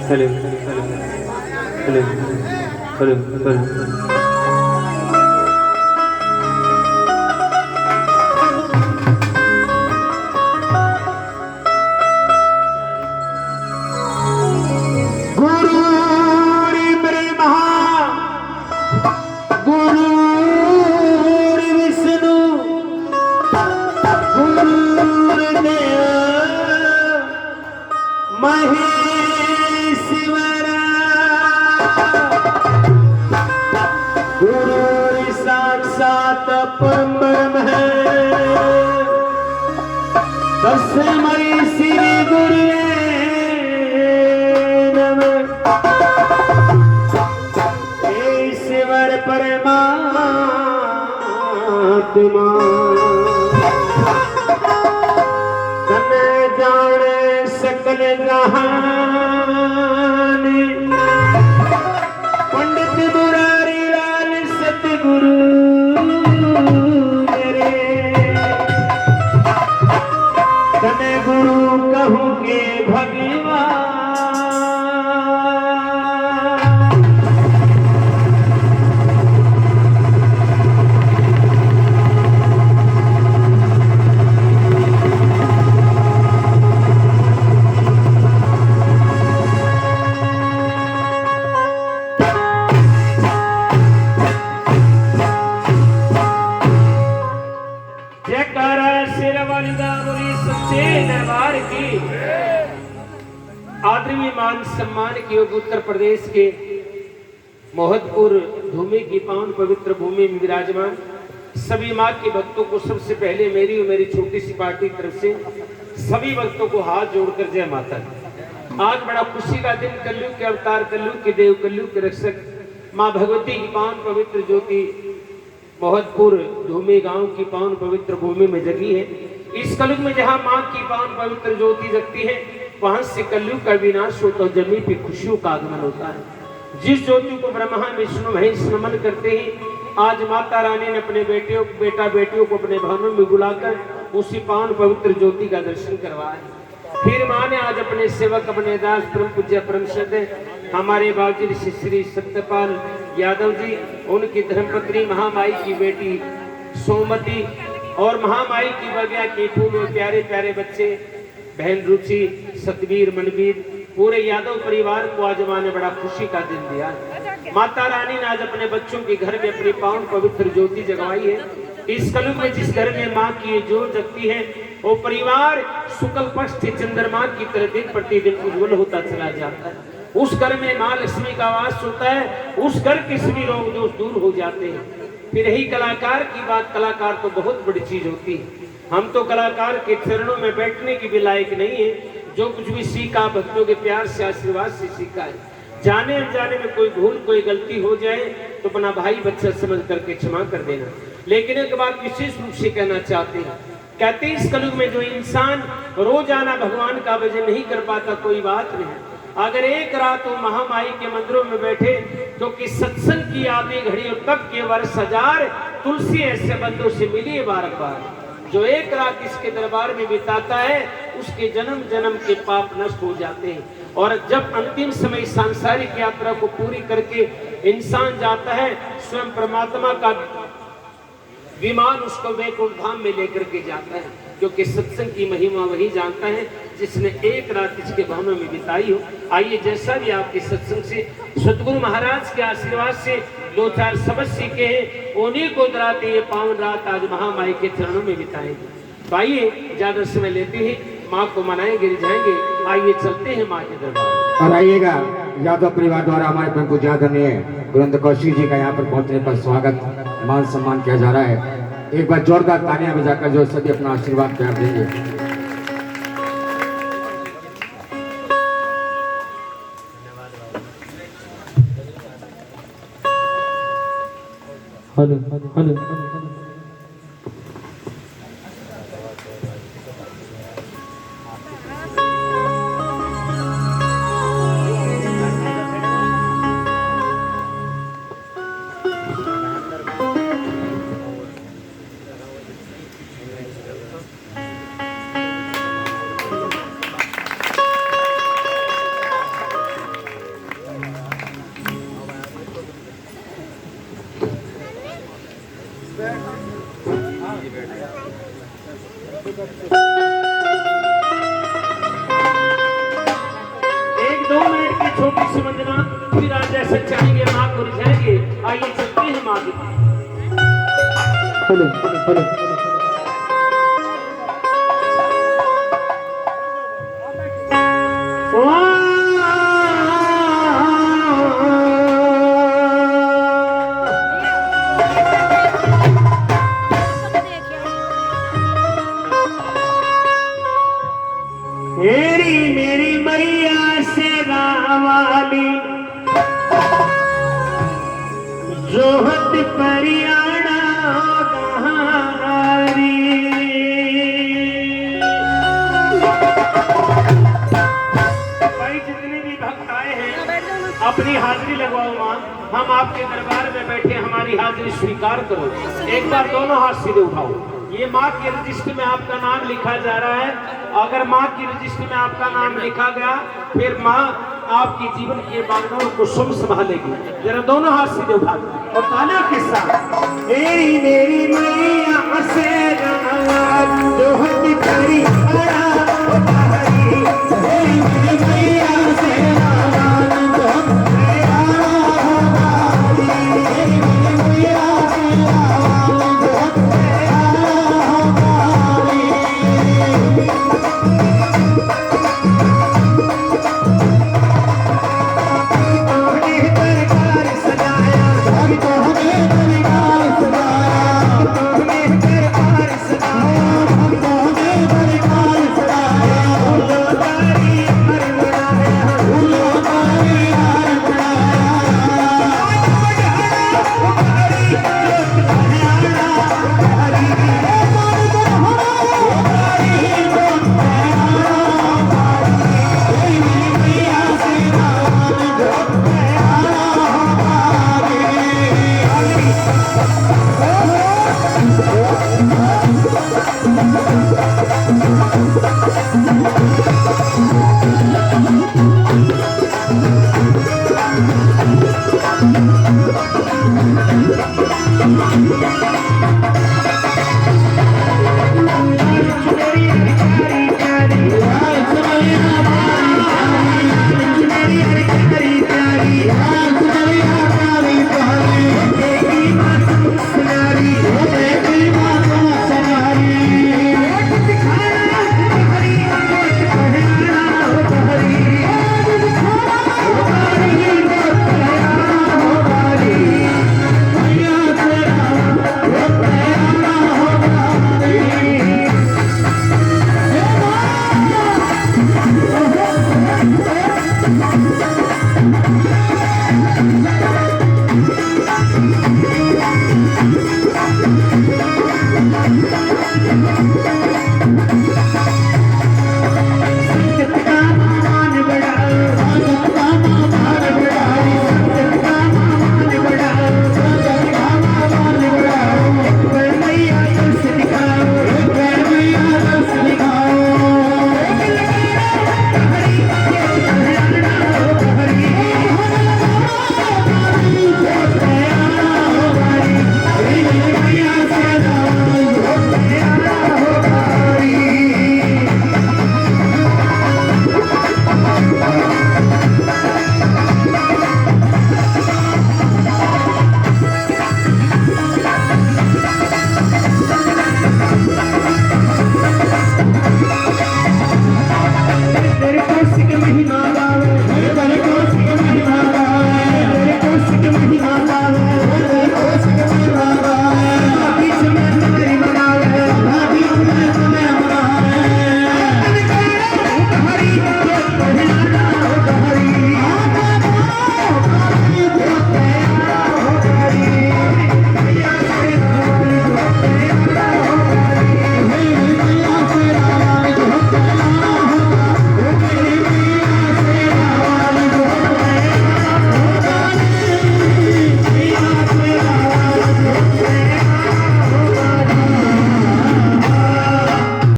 Hello hello hello hello. गुरु साक्षात परब्रह्म है, तस्मै श्री गुरुवे नमः। ईश्वर परमात्मा तन जाने सकल जहान, पंडित मुरारी लाल सतगुरु मेरे, तने गुरु कहूँ के भगवान। दरबार की आदरणीय मान सम्मान की उत्तर प्रदेश के मोहतपुर धूमि की पावन पवित्र भूमि में विराजमान सभी माँ के भक्तों को सबसे पहले मेरी और मेरी छोटी सी पार्टी की तरफ से सभी भक्तों को हाथ जोड़कर जय माता दी। आज बड़ा खुशी का दिन, कलयुग के अवतार, कलयुग के देव, कलयुग के रक्षक माँ भगवती की पावन पवित्र ज्योति मोहतपुर धूमि गांव की पावन पवित्र भूमि में जगी है। इस कलयुग में जहां मां की पावन पवित्र ज्योति जगती है, वहां से कलयुग का विनाश होता है, जमीन पे खुशियों का आगमन होता है। जिस ज्योति को ब्रह्मा विष्णु महेश नमन करते हैं, आज माता रानी ने अपने बेटा बेटियों को अपने भवनों में बुलाकर उसी पावन पवित्र ज्योति का दर्शन करवाया। फिर माँ ने आज अपने सेवक, अपने दास, परम पूज्य परम श्रद्धेय हमारे बाबूजी श्री सत्यपाल यादव जी, उनकी धर्मपत्नी महामाई की बेटी सोमती और महामाई की बगिया के फूल और प्यारे प्यारे बच्चे बहन रुचि, सतवीर, मनवीर, पूरे यादव परिवार को आज मां ने बड़ा खुशी का दिन दिया। माता रानी ने आज अपने बच्चों के घर में अपनी पावन पवित्र ज्योति जगवाई है। इस कलयुग में जिस घर में माँ की ज्योत जगती है, वो परिवार शुक्ल पक्ष चंद्रमा की तरह दिन प्रतिदिन उज्जवल होता चला जाता है। उस घर में माँ लक्ष्मी का वास होता है, उस घर के सभी रोग दोष दूर हो जाते हैं। फिर रही कलाकार की बात, कलाकार तो बहुत बड़ी चीज होती है। हम तो कलाकार के चरणों में बैठने की भी लायक नहीं है। जो कुछ भी सीखा भक्तों के प्यार से, आशीर्वाद से सीखा है। जाने अनजाने में कोई भूल, कोई गलती हो जाए तो अपना भाई बच्चा समझ करके क्षमा कर देना। लेकिन एक बात विशेष रूप से कहना चाहते हैं, कहते हैं इस कलयुग में जो इंसान रोजाना भगवान का भजन नहीं कर पाता, कोई बात नहीं। अगर एक रात वो महामाई के मंदिरों में बैठे तो कि सत्संग की आधी घड़ी और तब के वर्ष हजार, तुलसी ऐसे बंदों से मिली बार बार। जो एक रात इसके दरबार में बिताता है, उसके जन्म जन्म के पाप नष्ट हो जाते हैं। और जब अंतिम समय सांसारिक यात्रा को पूरी करके इंसान जाता है, स्वयं परमात्मा का विमान उसको वैकुंठ धाम में लेकर के जाता है। क्योंकि सत्संग की महिमा वही जानता है जिसने एक रात इसके भवनों में बिताई हो। आइए, जैसा भी आपके सत्संग से सतगुरु महाराज के आशीर्वाद से दो चार शब्द सीखे हैं, उन्हीं को दोहराते ये पावन रात आज महामाई के चरणों में बिताएंगे। तो आइए, ज्यादा समय लेते हैं, माँ को मनाएंगे, रिझाएंगे। आइए चलते हैं माँ के दरबार। और आइएगा, यादव परिवार द्वारा हमारे परम पूज्य आदरणीय गुरुदेव कौशिक जी का यहाँ पर पहुँचने पर स्वागत, मान सम्मान किया जा रहा है। एक बार जोरदार तालियां बजाकर जो सभी अपना आशीर्वाद प्यार देंगे। हेलो हेलो पृथ्वीराज जैसे चाहेंगे माँ को रिझाएंगे। आइए चलते हैं माँ के पास। मेरी मैया से रावाली जोहत परियाणा गहारी। भाई जितने भी भक्त आए हैं अपनी हाजिरी लगवाओ माँ। हम आपके दरबार में बैठे, हमारी हाजिरी स्वीकार करो। एक बार दोनों हाथ सीधे उठाओ। ये माँ के रजिस्टर में आपका नाम लिखा जा रहा है। अगर माँ की रजिस्टर में आपका नाम लिखा गया फिर माँ आपके जीवन के बागडोर को स्वयं संभालेगी। जरा दोनों हाथ सीधे उठा दो और तालियों के साथ मेरी मैया से जोहत परियाणा